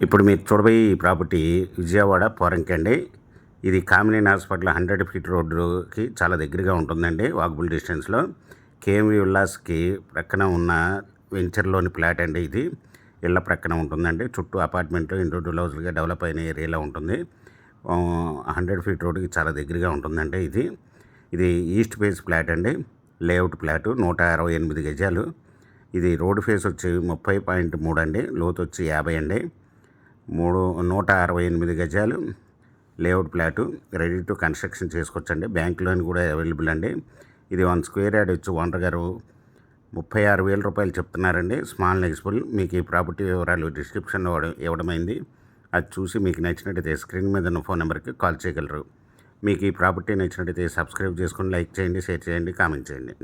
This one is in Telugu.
ఇప్పుడు మీరు చూడబోయే ఈ ప్రాపర్టీ విజయవాడ పోరంకి అండి. ఇది కామినేని హాస్పిటల్ 100 ఫీట్ రోడ్డుకి చాలా దగ్గరగా ఉంటుందండి. వాకబుల్ డిస్టెన్స్లో కేఎంవి విల్లాస్కి ప్రక్కన ఉన్న వెంచర్లోని ఫ్లాట్ అండి. ఇది ఇళ్ళ ప్రక్కన ఉంటుందండి. చుట్టూ అపార్ట్మెంట్లు ఇండివిజువల్ హౌస్లుగా డెవలప్ అయిన ఏరియాలో ఉంటుంది. 100 ఫీట్ రోడ్డుకి చాలా దగ్గరగా ఉంటుందండి. ఇది ఈస్ట్ ఫేస్ ఫ్లాట్ అండి. లేఅవుట్ ఫ్లాట్ 168 గజాలు. ఇది రోడ్ ఫేస్ వచ్చి 30.3 అండి. లోతు వచ్చి 50 అండి. 168 గజాలు layout flat. Ready to construction చేసుకోవచ్చండి. బ్యాంక్ లోన్ కూడా అవైలబుల్ అండి. ఇది 1 స్క్వేర్ యార్డ్ వచ్చి ఓనర్ గారు 36,000 రూపాయలు చెప్తున్నారండి. స్మాల్ నెగిజిబుల్. మీకు ఈ ప్రాపర్టీ వివరాలు డిస్క్రిప్షన్లో ఇవ్వడమైంది. అది చూసి మీకు నచ్చినట్టయితే స్క్రీన్ మీద ఉన్న ఫోన్ నెంబర్కి కాల్ చేయగలరు. మీకు ఈ ప్రాపర్టీ నచ్చినట్టయితే సబ్స్క్రైబ్ చేసుకొని లైక్ చేయండి, షేర్ చేయండి, కామెంట్ చేయండి.